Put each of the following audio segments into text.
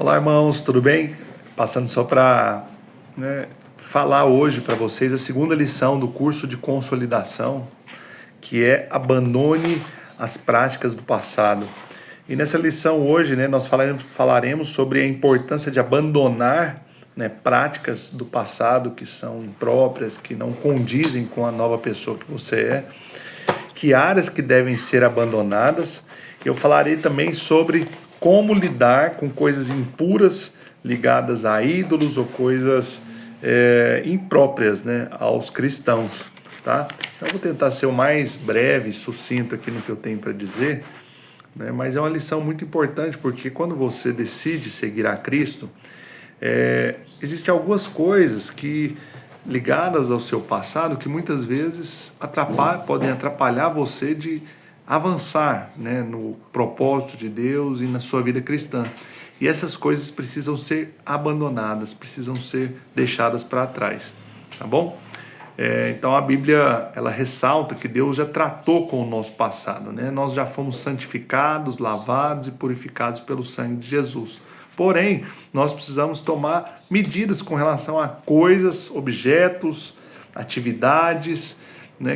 Olá, irmãos, tudo bem? Passando só para falar hoje para vocês a segunda lição do curso de consolidação, que é abandone as práticas do passado. E nessa lição hoje, nós falaremos sobre a importância de abandonar práticas do passado que são impróprias, que não condizem com a nova pessoa que você é, que áreas que devem ser abandonadas. Eu falarei também sobre como lidar com coisas impuras ligadas a ídolos ou coisas impróprias aos cristãos. Tá? Então, eu vou tentar ser o mais breve e sucinto aqui no que eu tenho para dizer, mas é uma lição muito importante, porque quando você decide seguir a Cristo, existem algumas coisas que ligadas ao seu passado que muitas vezes podem atrapalhar você de avançar no propósito de Deus e na sua vida cristã. E essas coisas precisam ser abandonadas, precisam ser deixadas para trás, tá bom? Então a Bíblia ela ressalta que Deus já tratou com o nosso passado, Nós já fomos santificados, lavados e purificados pelo sangue de Jesus. Porém, nós precisamos tomar medidas com relação a coisas, objetos, atividades,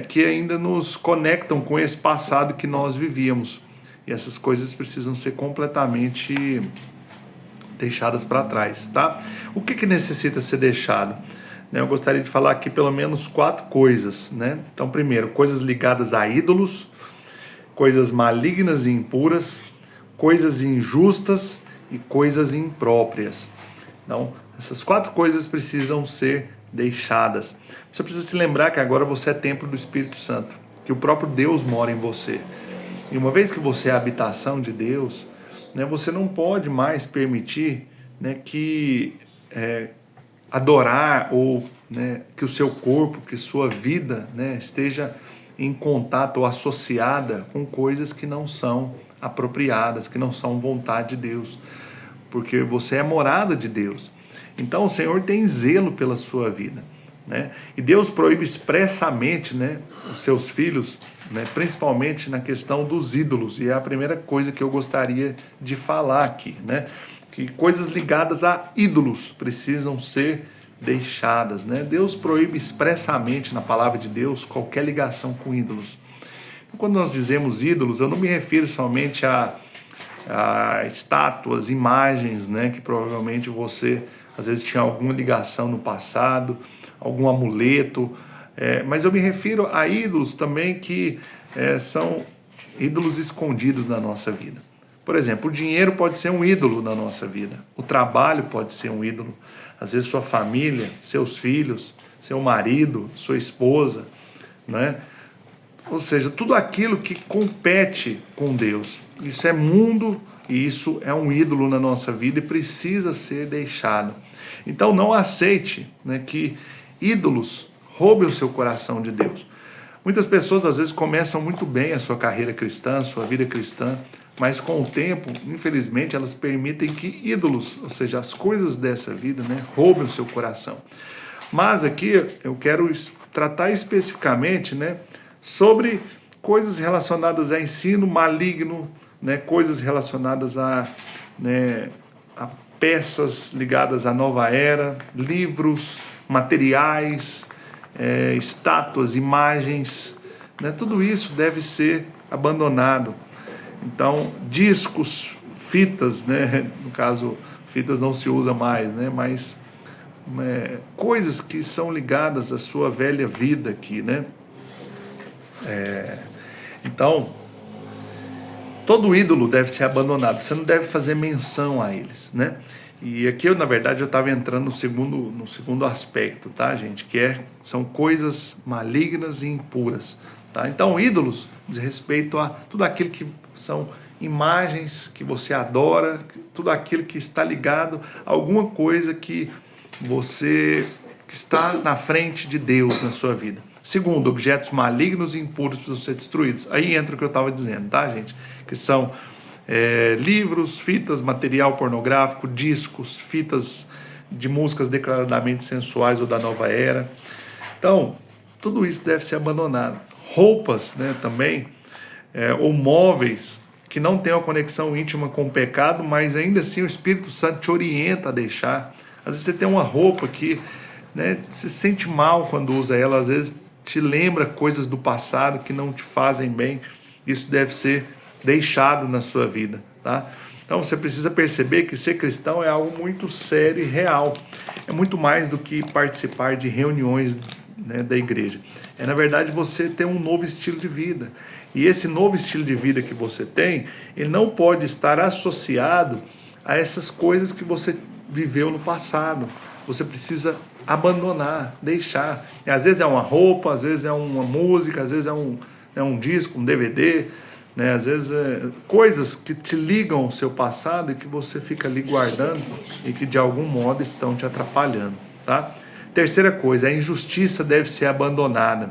que ainda nos conectam com esse passado que nós vivíamos. E essas coisas precisam ser completamente deixadas para trás, tá? O que necessita ser deixado? Eu gostaria de falar aqui pelo menos 4 coisas, Então, primeiro, coisas ligadas a ídolos, coisas malignas e impuras, coisas injustas e coisas impróprias. Então, essas 4 coisas precisam ser deixadas. Você precisa se lembrar que agora você é templo do Espírito Santo, que o próprio Deus mora em você. E uma vez que você é a habitação de Deus, você não pode mais permitir que adorar ou que o seu corpo, que sua vida esteja em contato ou associada com coisas que não são apropriadas, que não são vontade de Deus, porque você é morada de Deus. Então o Senhor tem zelo pela sua vida, E Deus proíbe expressamente os seus filhos, principalmente na questão dos ídolos, e é a primeira coisa que eu gostaria de falar aqui, que coisas ligadas a ídolos precisam ser deixadas, Deus proíbe expressamente na palavra de Deus qualquer ligação com ídolos. Quando nós dizemos ídolos, eu não me refiro somente a estátuas, imagens, que provavelmente você às vezes tinha alguma ligação no passado, algum amuleto, mas eu me refiro a ídolos também que são ídolos escondidos na nossa vida. Por exemplo, o dinheiro pode ser um ídolo na nossa vida, o trabalho pode ser um ídolo, às vezes sua família, seus filhos, seu marido, sua esposa, Ou seja, tudo aquilo que compete com Deus. Isso é mundo e isso é um ídolo na nossa vida e precisa ser deixado. Então não aceite que ídolos roubem o seu coração de Deus. Muitas pessoas às vezes começam muito bem a sua carreira cristã, a sua vida cristã, mas com o tempo, infelizmente, elas permitem que ídolos, ou seja, as coisas dessa vida, roubem o seu coração. Mas aqui eu quero tratar especificamente, sobre coisas relacionadas a ensino maligno, coisas relacionadas a peças ligadas à nova era, livros, materiais, estátuas, imagens, tudo isso deve ser abandonado. Então, discos, fitas, no caso, fitas não se usa mais, mas coisas que são ligadas à sua velha vida aqui, Então, todo ídolo deve ser abandonado, você não deve fazer menção a eles, E aqui, na verdade, eu estava entrando no segundo aspecto, tá, gente? Que são coisas malignas e impuras, tá? Então, ídolos diz respeito a tudo aquilo que são imagens que você adora, tudo aquilo que está ligado a alguma coisa que está na frente de Deus na sua vida. Segundo, objetos malignos e impuros precisam ser destruídos. Aí entra o que eu estava dizendo, tá, gente? Que são livros, fitas, material pornográfico, discos, fitas de músicas declaradamente sensuais ou da nova era. Então, tudo isso deve ser abandonado. Roupas, também, ou móveis que não tem uma conexão íntima com o pecado, mas ainda assim o Espírito Santo te orienta a deixar. Às vezes você tem uma roupa que, né, se sente mal quando usa ela, às vezes te lembra coisas do passado que não te fazem bem. Isso deve ser deixado na sua vida, tá? Então você precisa perceber que ser cristão é algo muito sério e real. É muito mais do que participar de reuniões, né, da igreja. É, na verdade, você ter um novo estilo de vida. E esse novo estilo de vida que você tem, ele não pode estar associado a essas coisas que você viveu no passado. Você precisa abandonar, deixar. E às vezes é uma roupa, às vezes é uma música, às vezes é um disco, um DVD, né? Às vezes coisas que te ligam ao seu passado e que você fica ali guardando e que de algum modo estão te atrapalhando, tá? Terceira coisa, a injustiça deve ser abandonada.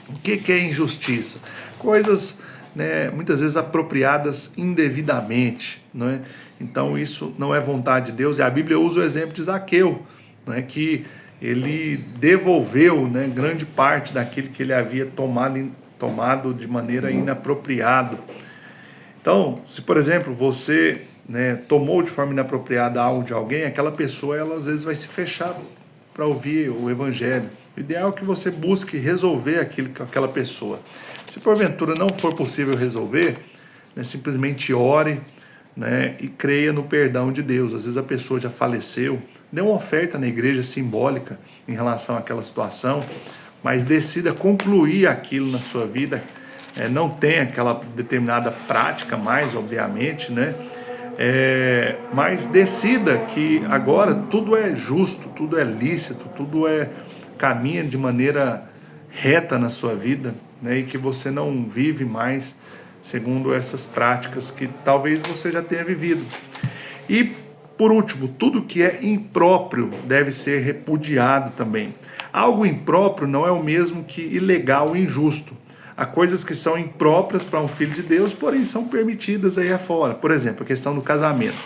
O que é injustiça? Coisas, né, muitas vezes apropriadas indevidamente, não é? Então isso não é vontade de Deus. E a Bíblia usa o exemplo de Zaqueu, né, que ele devolveu, né, grande parte daquilo que ele havia tomado de maneira inapropriada. Então, se por exemplo você, né, tomou de forma inapropriada algo de alguém, aquela pessoa ela às vezes vai se fechar para ouvir o evangelho. O ideal é que você busque resolver aquilo com aquela pessoa. Se porventura não for possível resolver, né, simplesmente ore, né, e creia no perdão de Deus. Às vezes a pessoa já faleceu, dê uma oferta na igreja simbólica em relação àquela situação, mas decida concluir aquilo na sua vida. Não tem aquela determinada prática mais, obviamente, né? Mas decida que agora tudo é justo, tudo é lícito, tudo caminha de maneira reta na sua vida, né? E que você não vive mais segundo essas práticas que talvez você já tenha vivido. E, por último, tudo que é impróprio deve ser repudiado também. Algo impróprio não é o mesmo que ilegal e injusto. Há coisas que são impróprias para um filho de Deus, porém são permitidas aí afora. Por exemplo, a questão do casamento.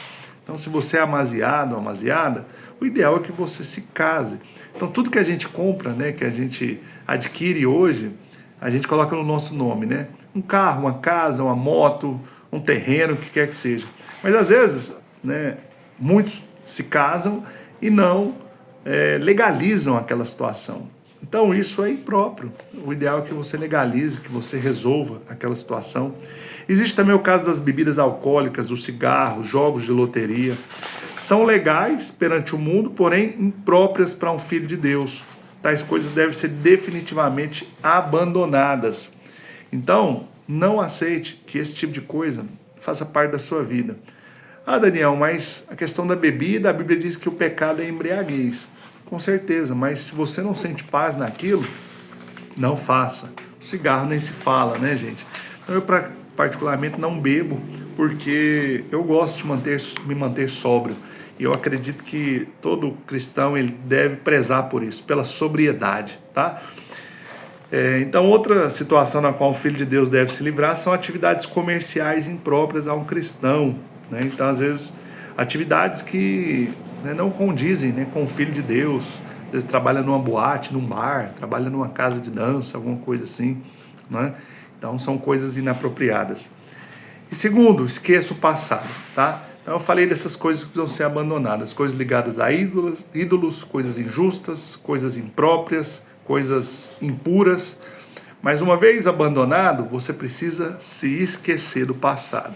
Então, se você é amaziado ou amaziada, o ideal é que você se case. Então, tudo que a gente compra, né, que a gente adquire hoje, a gente coloca no nosso nome, né? Um carro, uma casa, uma moto, um terreno, o que quer que seja. Mas, às vezes, né, muitos se casam e não legalizam aquela situação. Então isso é impróprio. O ideal é que você legalize, que você resolva aquela situação. Existe também o caso das bebidas alcoólicas, do cigarro, jogos de loteria. São legais perante o mundo, porém impróprias para um filho de Deus. Tais coisas devem ser definitivamente abandonadas. Então, não aceite que esse tipo de coisa faça parte da sua vida. Ah, Daniel, mas a questão da bebida, a Bíblia diz que o pecado é embriaguez. Com certeza, mas se você não sente paz naquilo, não faça. O cigarro nem se fala, né, gente? Então, eu particularmente não bebo, porque eu gosto de me manter sóbrio. E eu acredito que todo cristão ele deve prezar por isso, pela sobriedade, tá? Então, outra situação na qual o Filho de Deus deve se livrar são atividades comerciais impróprias a um cristão, né? Então, às vezes, atividades que, né, não condizem, né, com o Filho de Deus. Às vezes trabalha numa boate, num bar, trabalha numa casa de dança, alguma coisa assim, né? Então são coisas inapropriadas. E segundo, esqueça o passado, tá? Então eu falei dessas coisas que precisam ser abandonadas, coisas ligadas a ídolos, coisas injustas, coisas impróprias, coisas impuras. Mas uma vez abandonado, você precisa se esquecer do passado.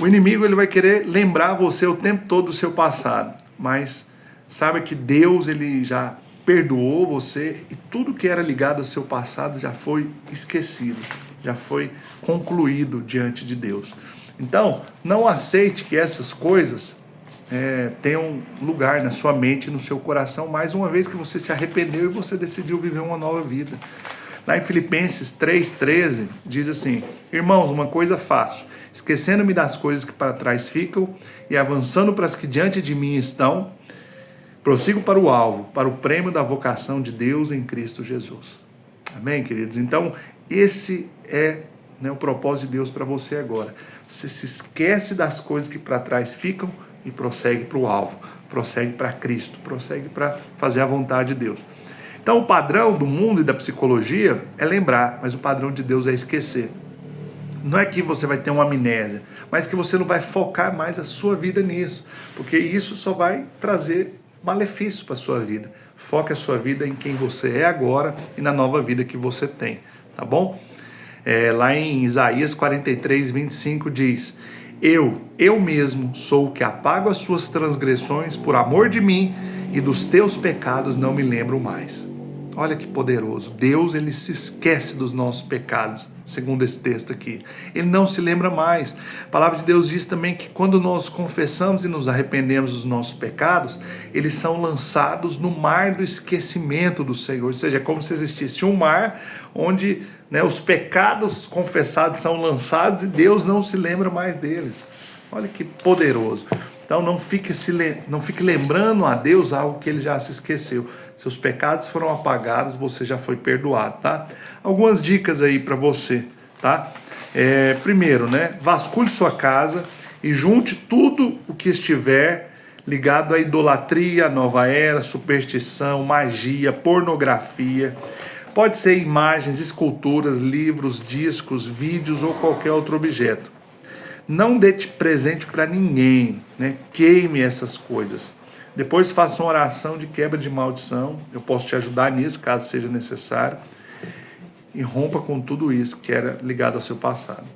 O inimigo ele vai querer lembrar você o tempo todo do seu passado, mas saiba que Deus ele já perdoou você e tudo que era ligado ao seu passado já foi esquecido, já foi concluído diante de Deus. Então, não aceite que essas coisas tenham lugar na sua mente e no seu coração, mais uma vez que você se arrependeu e você decidiu viver uma nova vida. Lá em Filipenses 3,13 diz assim: irmãos, uma coisa faço, esquecendo-me das coisas que para trás ficam e avançando para as que diante de mim estão, prossigo para o alvo, para o prêmio da vocação de Deus em Cristo Jesus. Amém, queridos? Então, esse é, né, o propósito de Deus para você agora. Você se esquece das coisas que para trás ficam e prossegue para o alvo, prossegue para Cristo, prossegue para fazer a vontade de Deus. Então, o padrão do mundo e da psicologia é lembrar, mas o padrão de Deus é esquecer. Não é que você vai ter uma amnésia, mas que você não vai focar mais a sua vida nisso, porque isso só vai trazer malefícios para a sua vida. Foque a sua vida em quem você é agora e na nova vida que você tem, tá bom? Lá em Isaías 43, 25 diz: eu mesmo sou o que apago as suas transgressões por amor de mim, e dos teus pecados não me lembro mais. Olha que poderoso. Deus, ele se esquece dos nossos pecados, segundo esse texto aqui. Ele não se lembra mais. A palavra de Deus diz também que quando nós confessamos e nos arrependemos dos nossos pecados, eles são lançados no mar do esquecimento do Senhor. Ou seja, é como se existisse um mar onde, né, os pecados confessados são lançados e Deus não se lembra mais deles. Olha que poderoso. Então não fique lembrando a Deus algo que ele já se esqueceu. Seus pecados foram apagados, você já foi perdoado, tá? Algumas dicas aí para você, tá? Primeiro, né? Vasculhe sua casa e junte tudo o que estiver ligado à idolatria, nova era, superstição, magia, pornografia. Pode ser imagens, esculturas, livros, discos, vídeos ou qualquer outro objeto. Não dê presente para ninguém, né? Queime essas coisas. Depois faça uma oração de quebra de maldição. Eu posso te ajudar nisso, caso seja necessário. E rompa com tudo isso que era ligado ao seu passado.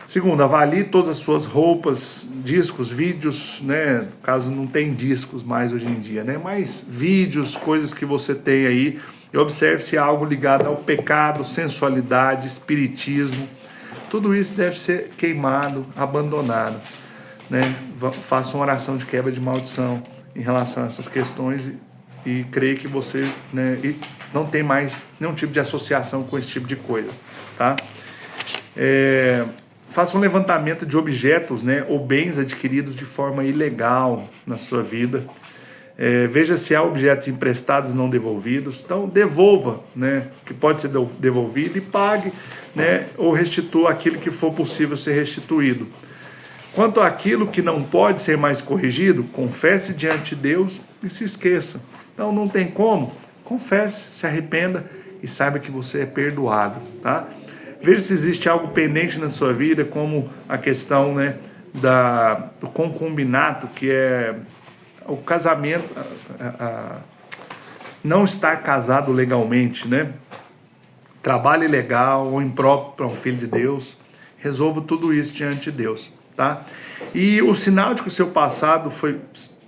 Segundo, avalie todas as suas roupas, discos, vídeos, né? Caso não tem discos mais hoje em dia, né? Mas vídeos, coisas que você tem aí. E observe se há algo ligado ao pecado, sensualidade, espiritismo. Tudo isso deve ser queimado, abandonado, né? Faça uma oração de quebra de maldição em relação a essas questões e creia que você, né, não tem mais nenhum tipo de associação com esse tipo de coisa, tá? Faça um levantamento de objetos, né, ou bens adquiridos de forma ilegal na sua vida. Veja se há objetos emprestados não devolvidos. Então devolva, né, que pode ser devolvido, e pague, né, ou restitua aquilo que for possível ser restituído. Quanto àquilo que não pode ser mais corrigido, confesse diante de Deus e se esqueça. Então não tem como, confesse, se arrependa e saiba que você é perdoado, tá? Veja se existe algo pendente na sua vida, como a questão, né, do concubinato, que é o casamento, não estar casado legalmente, né? Trabalho ilegal ou impróprio para um filho de Deus. Resolva tudo isso diante de Deus, tá? E o sinal de que o seu passado foi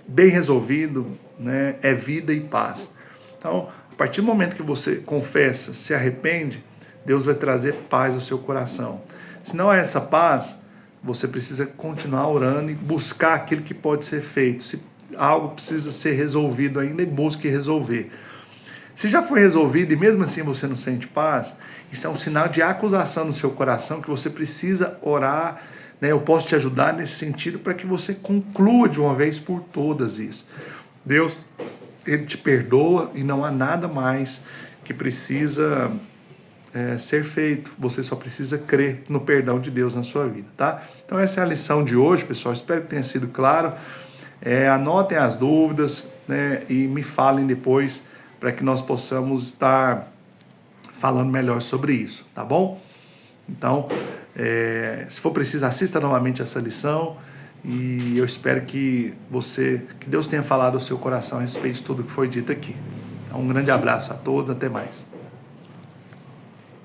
bem resolvido, né, é vida e paz. Então, a partir do momento que você confessa, se arrepende, Deus vai trazer paz ao seu coração. Se não é essa paz, você precisa continuar orando e buscar aquilo que pode ser feito. Se algo precisa ser resolvido ainda, e busque resolver. Se já foi resolvido e mesmo assim você não sente paz, isso é um sinal de acusação no seu coração, que você precisa orar, né? Eu posso te ajudar nesse sentido para que você conclua de uma vez por todas isso. Deus, ele te perdoa e não há nada mais que precisa ser feito. Você só precisa crer no perdão de Deus na sua vida, tá? Então essa é a lição de hoje, pessoal. Espero que tenha sido claro. Anotem as dúvidas, né, e me falem depois para que nós possamos estar falando melhor sobre isso, tá bom? Então, se for preciso, assista novamente essa lição e eu espero que Deus tenha falado ao seu coração a respeito de tudo que foi dito aqui. Então, um grande abraço a todos, até mais.